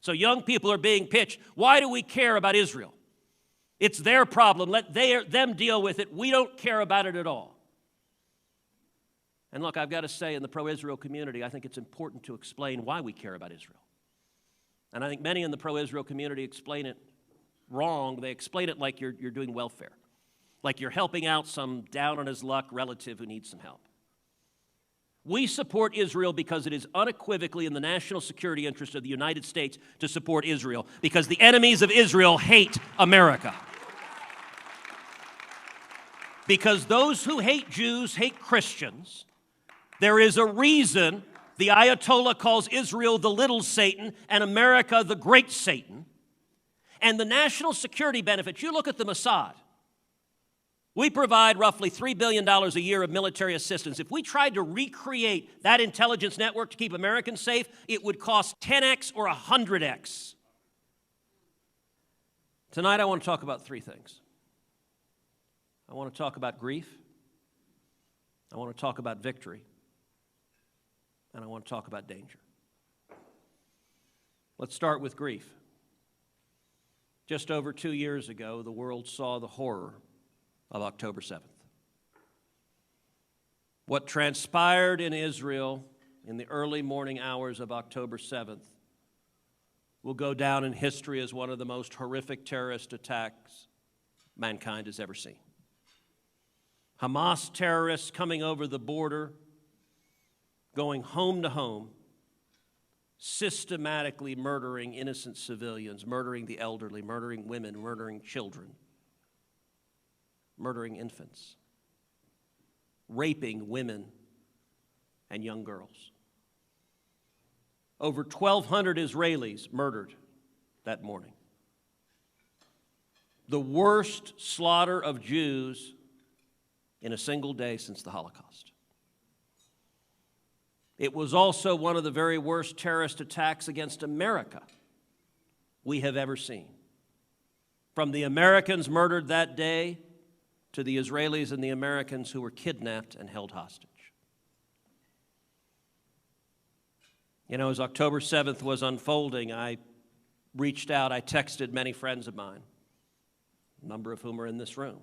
So young people are being pitched, why do we care about Israel? It's their problem. Let them deal with it. We don't care about it at all. And look, I've got to say, in the pro-Israel community, I think it's important to explain why we care about Israel. And I think many in the pro-Israel community explain it wrong. They explain it like you're doing welfare, like you're helping out some down-on-his-luck relative who needs some help. We support Israel because it is unequivocally in the national security interest of the United States to support Israel, because the enemies of Israel hate America. Because those who hate Jews hate Christians. There is a reason the Ayatollah calls Israel the little Satan and America the great Satan. And the national security benefits, you look at the Mossad. We provide roughly $3 billion a year of military assistance. If we tried to recreate that intelligence network to keep Americans safe, it would cost 10x or 100x. Tonight I want to talk about three things. I want to talk about grief. I want to talk about victory. And I want to talk about danger. Let's start with grief. Just over 2 years ago, the world saw the horror of October 7th. What transpired in Israel in the early morning hours of October 7th will go down in history as one of the most horrific terrorist attacks mankind has ever seen. Hamas terrorists coming over the border, going home to home, systematically murdering innocent civilians, murdering the elderly, murdering women, murdering children, murdering infants, raping women and young girls. Over 1,200 Israelis murdered that morning. The worst slaughter of Jews in a single day since the Holocaust. It was also one of the very worst terrorist attacks against America we have ever seen. From the Americans murdered that day to the Israelis and the Americans who were kidnapped and held hostage. You know, as October 7th was unfolding, I reached out, I texted many friends of mine, a number of whom are in this room.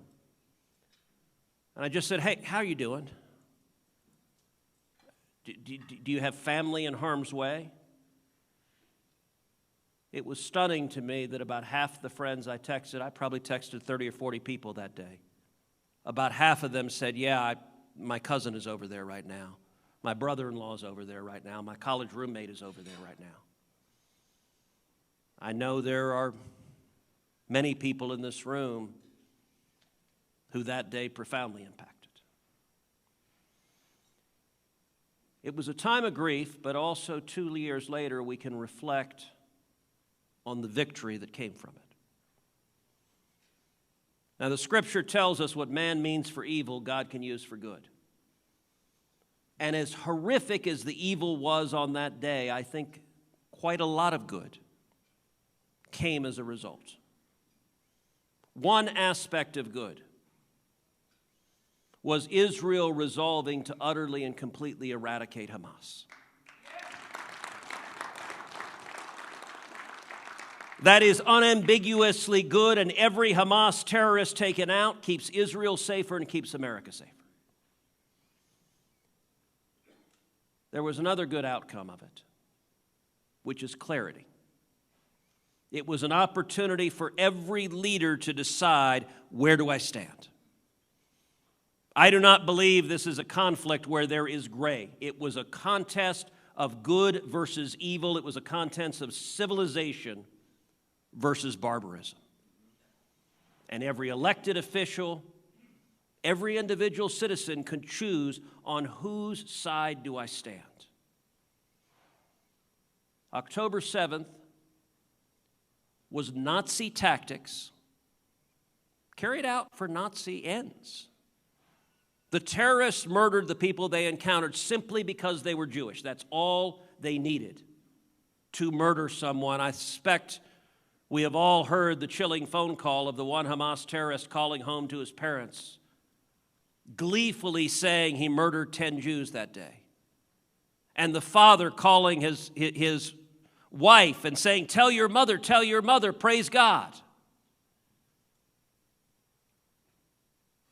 And I just said, hey, how are you doing? Do you have family in harm's way? It was stunning to me that about half the friends I texted, I probably texted 30 or 40 people that day. About half of them said, yeah, my cousin is over there right now. My brother-in-law is over there right now. My college roommate is over there right now. I know there are many people in this room who that day profoundly impacted. It was a time of grief, but also 2 years later, we can reflect on the victory that came from it. Now, the Scripture tells us what man means for evil, God can use for good. And as horrific as the evil was on that day, I think quite a lot of good came as a result. One aspect of good was Israel resolving to utterly and completely eradicate Hamas. That is unambiguously good, and every Hamas terrorist taken out keeps Israel safer and keeps America safer. There was another good outcome of it, which is clarity. It was an opportunity for every leader to decide, where do I stand? I do not believe this is a conflict where there is gray. It was a contest of good versus evil. It was a contest of civilization versus barbarism. And every elected official, every individual citizen can choose on whose side do I stand. October 7th was Nazi tactics carried out for Nazi ends. The terrorists murdered the people they encountered simply because they were Jewish. That's all they needed to murder someone. I suspect we have all heard the chilling phone call of the one Hamas terrorist calling home to his parents, gleefully saying he murdered 10 Jews that day. And the father calling his wife and saying, tell your mother, praise God.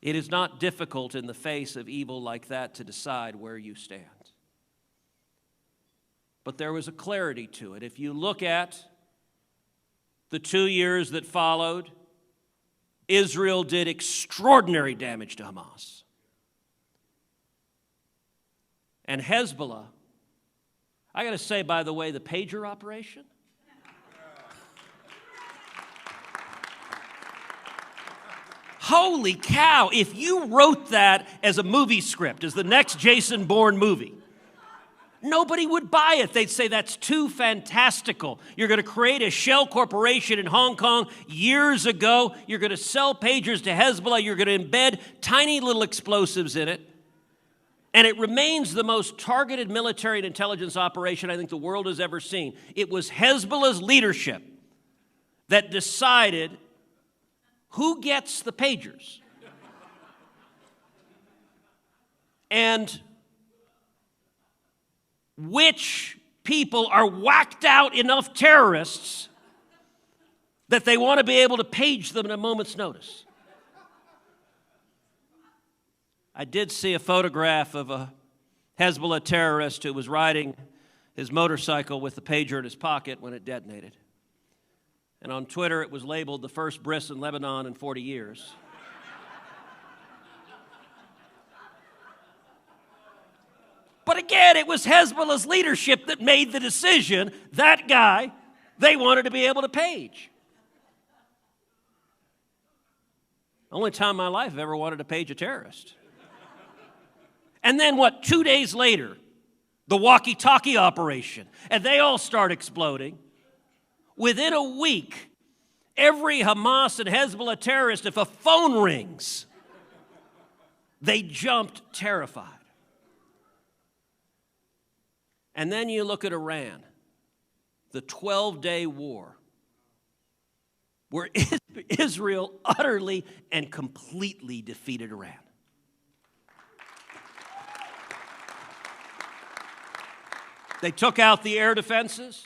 It is not difficult in the face of evil like that to decide where you stand. But there was a clarity to it. If you look at the 2 years that followed, Israel did extraordinary damage to Hamas. And Hezbollah, I got to say, by the way, the pager operation, holy cow, if you wrote that as a movie script, as the next Jason Bourne movie, nobody would buy it. They'd say that's too fantastical. You're going to create a shell corporation in Hong Kong years ago. You're going to sell pagers to Hezbollah. You're going to embed tiny little explosives in it. And it remains the most targeted military and intelligence operation I think the world has ever seen. It was Hezbollah's leadership that decided who gets the pagers. And which people are whacked out enough terrorists that they want to be able to page them at a moment's notice. I did see a photograph of a Hezbollah terrorist who was riding his motorcycle with the pager in his pocket when it detonated. And on Twitter, it was labeled the first bris in Lebanon in 40 years. But again, it was Hezbollah's leadership that made the decision, that guy, they wanted to be able to page. Only time in my life I've ever wanted to page a terrorist. And then 2 days later, the walkie-talkie operation, and they all start exploding. Within a week, every Hamas and Hezbollah terrorist, if a phone rings, they jumped terrified. And then you look at Iran, the 12-day war, where Israel utterly and completely defeated Iran. They took out the air defenses.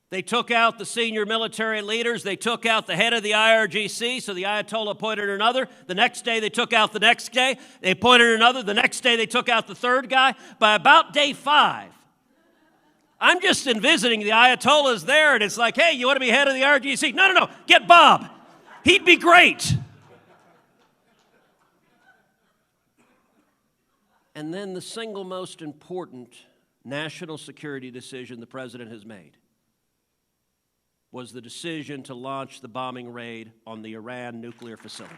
They took out the senior military leaders. They took out the head of the IRGC, so the Ayatollah appointed another. The next day, they took out the next day. They appointed another. The next day, they took out the third guy. By about day 5, I'm just envisioning the Ayatollahs there, and it's like, hey, you want to be head of the IRGC? No, get Bob. He'd be great. And then the single most important national security decision the president has made was the decision to launch the bombing raid on the Iran nuclear facilities.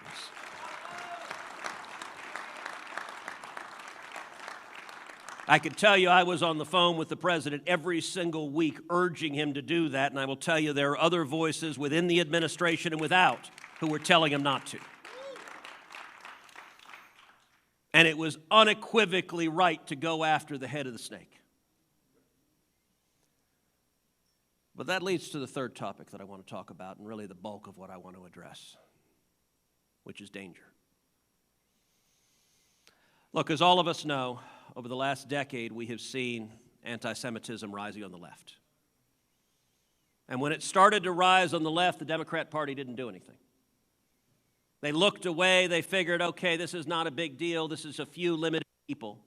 I can tell you I was on the phone with the president every single week urging him to do that, and I will tell you there are other voices within the administration and without who were telling him not to. And it was unequivocally right to go after the head of the snake. But that leads to the third topic that I want to talk about, and really the bulk of what I want to address, which is danger. Look, as all of us know, over the last decade, we have seen anti-Semitism rising on the left. And when it started to rise on the left, the Democrat Party didn't do anything. They looked away. They figured, okay, this is not a big deal. This is a few limited people.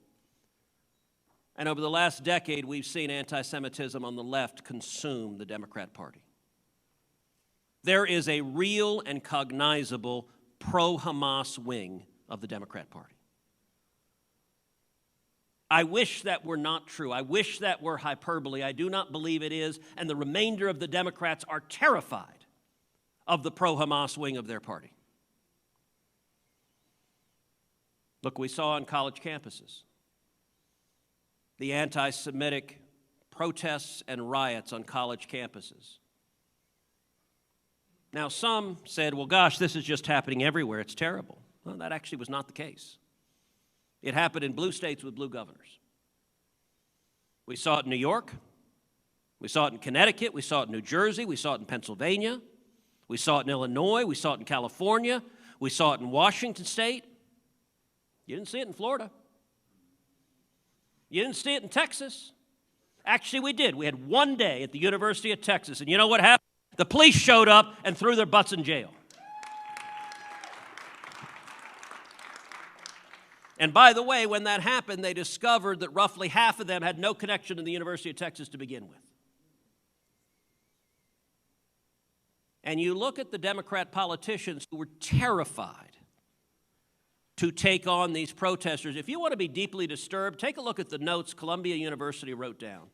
And over the last decade, we've seen anti-Semitism on the left consume the Democrat Party. There is a real and cognizable pro-Hamas wing of the Democrat Party. I wish that were not true. I wish that were hyperbole. I do not believe it is, and the remainder of the Democrats are terrified of the pro-Hamas wing of their party. Look, we saw on college campuses the anti-Semitic protests and riots on college campuses. Now, some said, well, gosh, this is just happening everywhere. It's terrible. Well, that actually was not the case. It happened in blue states with blue governors. We saw it in New York. We saw it in Connecticut. We saw it in New Jersey. We saw it in Pennsylvania. We saw it in Illinois. We saw it in California. We saw it in Washington State. You didn't see it in Florida. You didn't see it in Texas. Actually, we did. We had one day at the University of Texas, and you know what happened? The police showed up and threw their butts in jail. And by the way, when that happened, they discovered that roughly half of them had no connection to the University of Texas to begin with. And you look at the Democrat politicians who were terrified to take on these protesters. If you want to be deeply disturbed, take a look at the notes Columbia University wrote down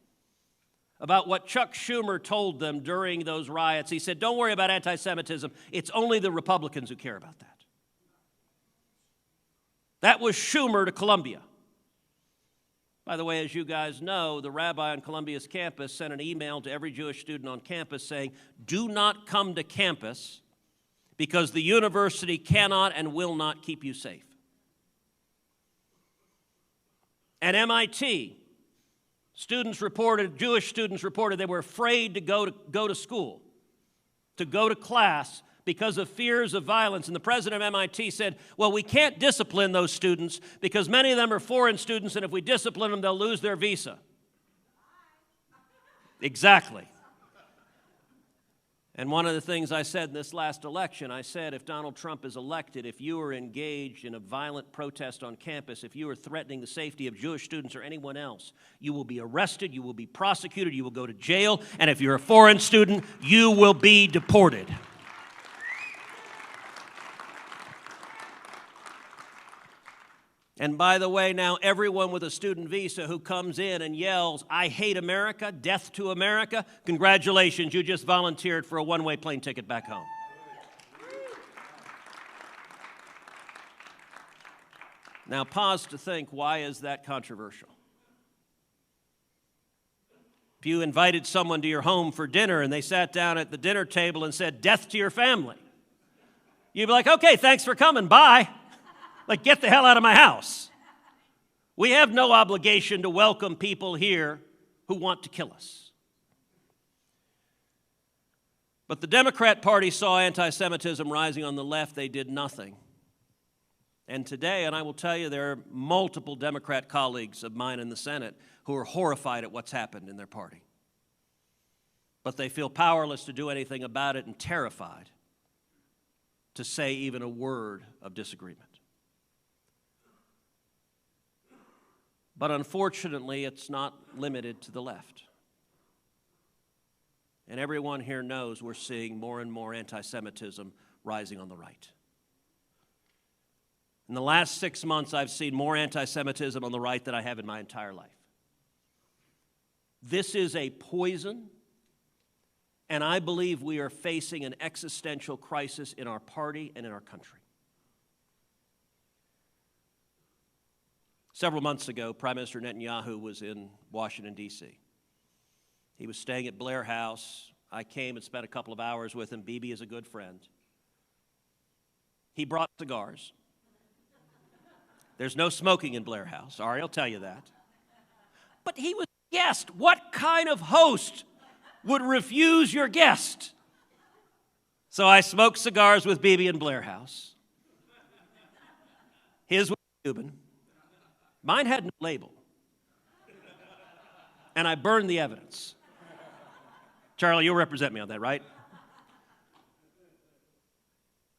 about what Chuck Schumer told them during those riots. He said, don't worry about anti-Semitism. It's only the Republicans who care about that. That was Schumer to Columbia. By the way, as you guys know, the rabbi on Columbia's campus sent an email to every Jewish student on campus saying, do not come to campus because the university cannot and will not keep you safe. At MIT, Jewish students reported they were afraid to go to school, to go to class, because of fears of violence. And the president of MIT said, well, we can't discipline those students because many of them are foreign students, and if we discipline them, they'll lose their visa. Exactly. And one of the things I said in this last election, I said, if Donald Trump is elected, if you are engaged in a violent protest on campus, if you are threatening the safety of Jewish students or anyone else, you will be arrested, you will be prosecuted, you will go to jail, and if you're a foreign student, you will be deported. And by the way, now everyone with a student visa who comes in and yells, I hate America, death to America, congratulations, you just volunteered for a one-way plane ticket back home. Now pause to think, why is that controversial? If you invited someone to your home for dinner and they sat down at the dinner table and said, death to your family, you'd be like, okay, thanks for coming, bye. Like, get the hell out of my house. We have no obligation to welcome people here who want to kill us. But the Democrat Party saw anti-Semitism rising on the left. They did nothing. And today, and I will tell you, there are multiple Democrat colleagues of mine in the Senate who are horrified at what's happened in their party. But they feel powerless to do anything about it and terrified to say even a word of disagreement. But unfortunately, it's not limited to the left. And everyone here knows we're seeing more and more anti-Semitism rising on the right. In the last 6 months, I've seen more anti-Semitism on the right than I have in my entire life. This is a poison, and I believe we are facing an existential crisis in our party and in our country. Several months ago, Prime Minister Netanyahu was in Washington, D.C. He was staying at Blair House. I came and spent a couple of hours with him. Bibi is a good friend. He brought cigars. There's no smoking in Blair House. Ari will tell you that. But he was a guest. What kind of host would refuse your guest? So I smoked cigars with Bibi in Blair House. His was Cuban. Mine had no label. And I burned the evidence. Charlie, you'll represent me on that, right?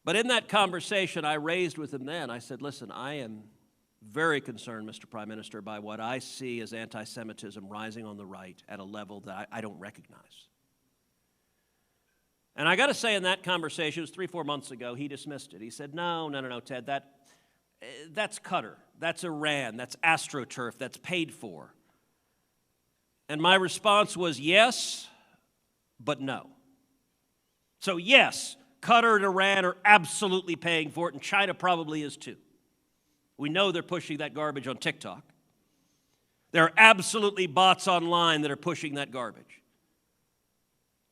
But in that conversation I raised with him then, I said, listen, I am very concerned, Mr. Prime Minister, by what I see as anti-Semitism rising on the right at a level that I don't recognize. And I got to say, in that conversation, it was 3-4 months ago, he dismissed it. He said, no, Ted, that's Qatar, that's Iran, that's AstroTurf, that's paid for. And my response was yes, but no. So yes, Qatar and Iran are absolutely paying for it, and China probably is too. We know they're pushing that garbage on TikTok. There are absolutely bots online that are pushing that garbage.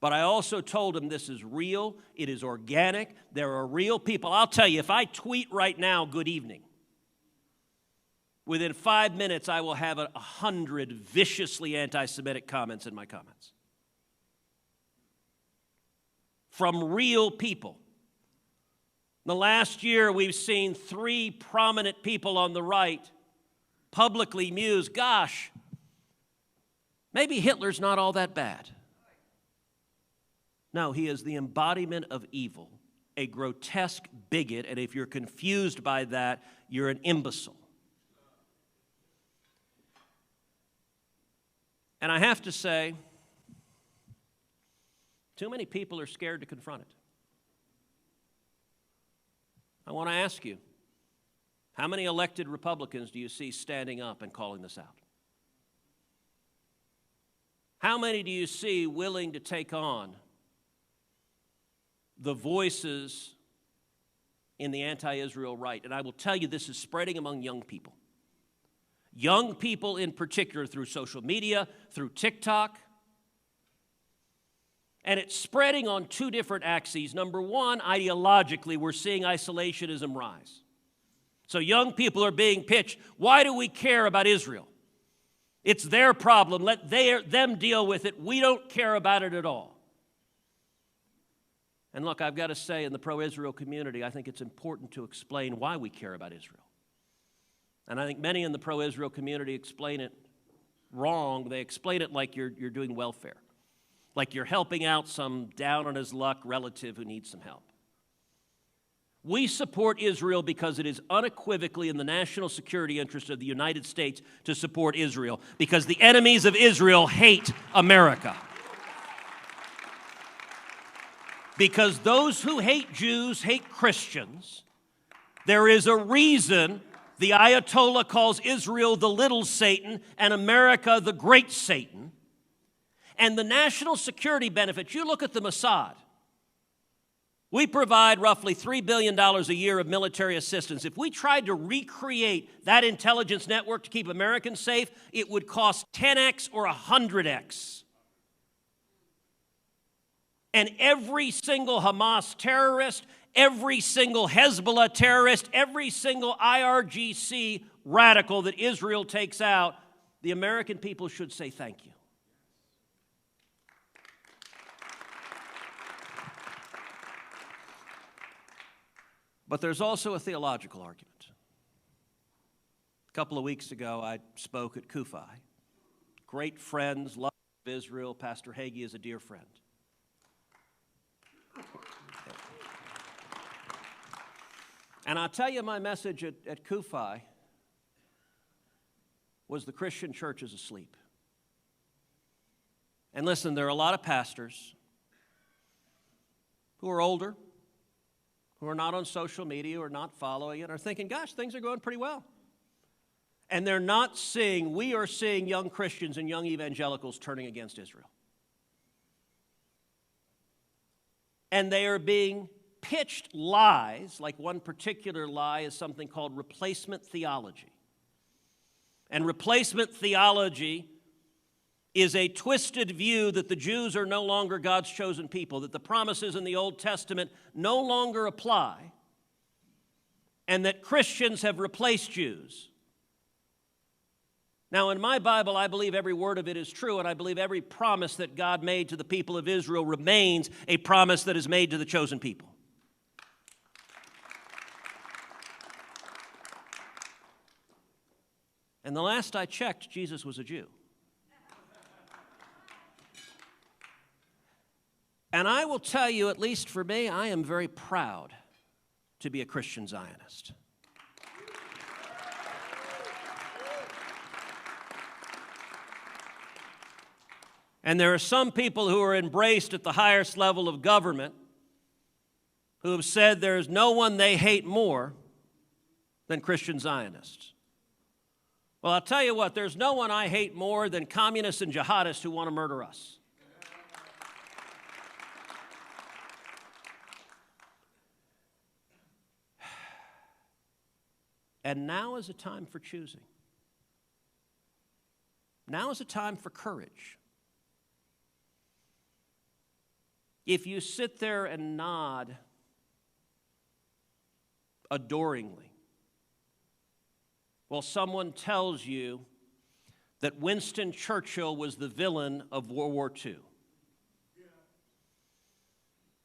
But I also told him this is real, it is organic, there are real people. I'll tell you, if I tweet right now, good evening, within 5 minutes I will have 100 viciously anti-Semitic comments in my comments. From real people. In the last year, we've seen 3 prominent people on the right publicly muse, gosh, Maybe Hitler's not all that bad. No, he is the embodiment of evil, a grotesque bigot, and if you're confused by that, you're an imbecile. And I have to say, too many people are scared to confront it. I want to ask you, how many elected Republicans do you see standing up and calling this out? How many do you see willing to take on the voices in the anti-Israel right? And I will tell you, this is spreading among young people. Young people in particular, through social media, through TikTok. And it's spreading on two different axes. Number one, ideologically, we're seeing isolationism rise. So young people are being pitched, why do we care about Israel? It's their problem. Let them deal with it. We don't care about it at all. And look, I've got to say, in the pro-Israel community, I think it's important to explain why we care about Israel. And I think many in the pro-Israel community explain it wrong. They explain it like you're doing welfare, like you're helping out some down-on-his-luck relative who needs some help. We support Israel because it is unequivocally in the national security interest of the United States to support Israel, because the enemies of Israel hate America. Because those who hate Jews hate Christians. There is a reason the Ayatollah calls Israel the little Satan and America the great Satan. And the national security benefits, you look at the Mossad. We provide roughly $3 billion a year of military assistance. If we tried to recreate that intelligence network to keep Americans safe, it would cost 10x or 100x. And every single Hamas terrorist, every single Hezbollah terrorist, every single IRGC radical that Israel takes out, the American people should say thank you. But there's also a theological argument. A couple of weeks ago, I spoke at Kufi. Great friends, love of Israel. Pastor Hagee is a dear friend. And I'll tell you, my message at Kufi was the Christian church is asleep. And listen, there are a lot of pastors who are older, who are not on social media, who are not following it, are thinking, gosh, things are going pretty well. And they're not seeing, we are seeing young Christians and young evangelicals turning against Israel. And they are being pitched lies, like one particular lie is something called replacement theology. And replacement theology is a twisted view that the Jews are no longer God's chosen people, that the promises in the Old Testament no longer apply, and that Christians have replaced Jews. Now, in my Bible, I believe every word of it is true, and I believe every promise that God made to the people of Israel remains a promise that is made to the chosen people. And the last I checked, Jesus was a Jew. And I will tell you, at least for me, I am very proud to be a Christian Zionist. And there are some people who are embraced at the highest level of government who have said there is no one they hate more than Christian Zionists. Well, I'll tell you what, there's no one I hate more than communists and jihadists who want to murder us. And now is a time for choosing. Now is a time for courage. If you sit there and nod adoringly while someone tells you that Winston Churchill was the villain of World War II,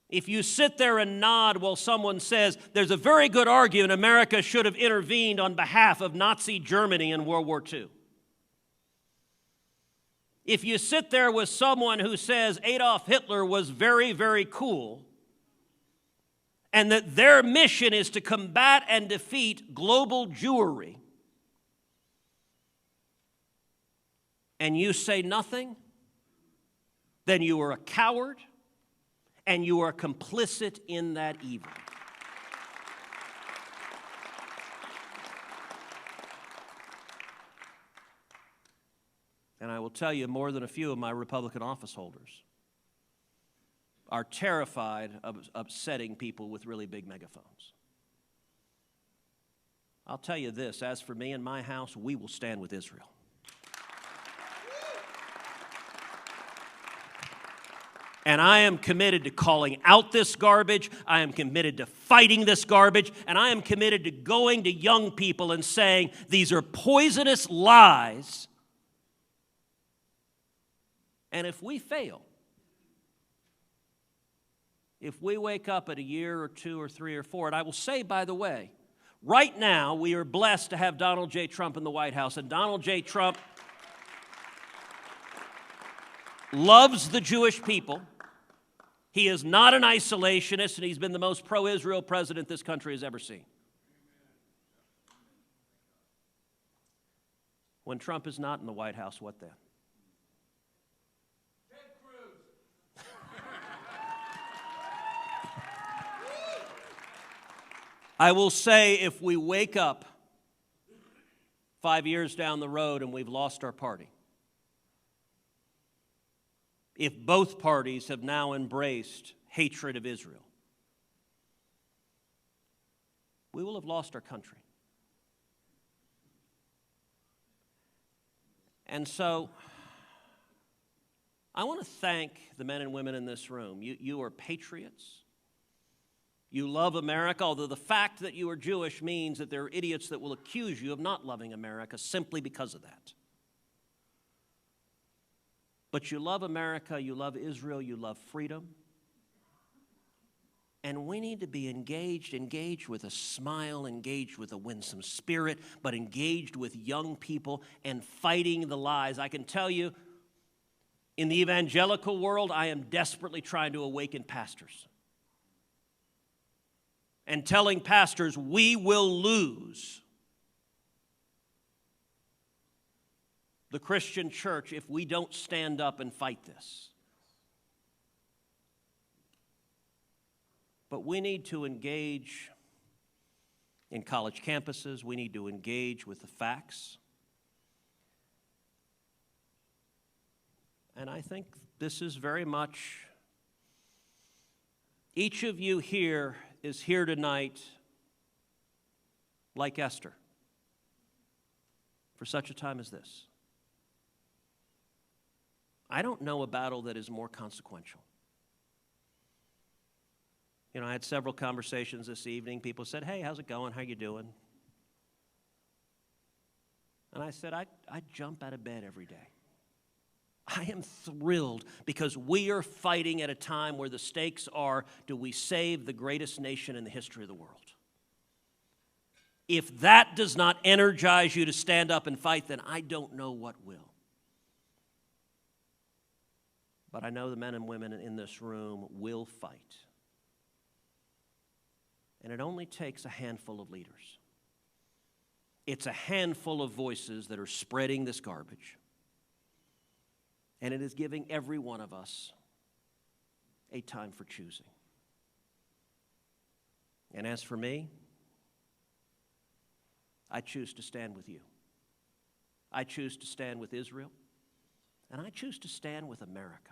if you sit there and nod while someone says there's a very good argument America should have intervened on behalf of Nazi Germany in World War II, if you sit there with someone who says Adolf Hitler was very, very cool, and that their mission is to combat and defeat global Jewry, and you say nothing, then you are a coward and you are complicit in that evil. And I will tell you, more than a few of my Republican office holders are terrified of upsetting people with really big megaphones. I'll tell you this, as for me and my house, we will stand with Israel. And I am committed to calling out this garbage. I am committed to fighting this garbage. And I am committed to going to young people and saying, these are poisonous lies. And if we fail, if we wake up at a year or 2 or 3 or 4, and I will say, by the way, right now we are blessed to have Donald J. Trump in the White House. And Donald J. Trump loves the Jewish people. He is not an isolationist, and he's been the most pro-Israel president this country has ever seen. When Trump is not in the White House, what then? Ted Cruz. I will say, if we wake up 5 years down the road and we've lost our party, if both parties have now embraced hatred of Israel, we will have lost our country. And so, I want to thank the men and women in this room. You are patriots. You love America, although the fact that you are Jewish means that there are idiots that will accuse you of not loving America simply because of that. But you love America, you love Israel, you love freedom. And we need to be engaged with a smile, engaged with a winsome spirit, but engaged with young people and fighting the lies. I can tell you, in the evangelical world, I am desperately trying to awaken pastors. And telling pastors, we will lose the Christian church if we don't stand up and fight this. But we need to engage in college campuses. We need to engage with the facts. And I think this is very much, each of you here is here tonight like Esther for such a time as this. I don't know a battle that is more consequential. You know, I had several conversations this evening. People said, hey, how's it going? How you doing? And I said, I jump out of bed every day. I am thrilled because we are fighting at a time where the stakes are, do we save the greatest nation in the history of the world? If that does not energize you to stand up and fight, then I don't know what will. But I know the men and women in this room will fight. And it only takes a handful of leaders. It's a handful of voices that are spreading this garbage. And it is giving every one of us a time for choosing. And as for me, I choose to stand with you. I choose to stand with Israel. And I choose to stand with America.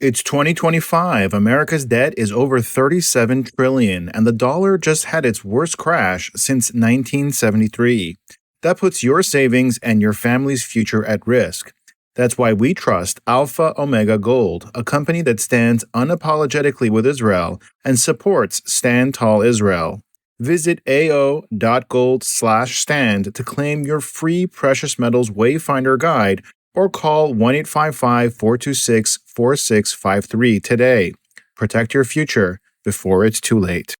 It's 2025. America's debt is over $37 trillion, and the dollar just had its worst crash since 1973. That puts your savings and your family's future at risk. That's why we trust Alpha Omega Gold, a company that stands unapologetically with Israel and supports Stand Tall Israel. Visit ao.gold/stand to claim your free precious metals wayfinder guide or call 1-855-426-4653 today. Protect your future before it's too late.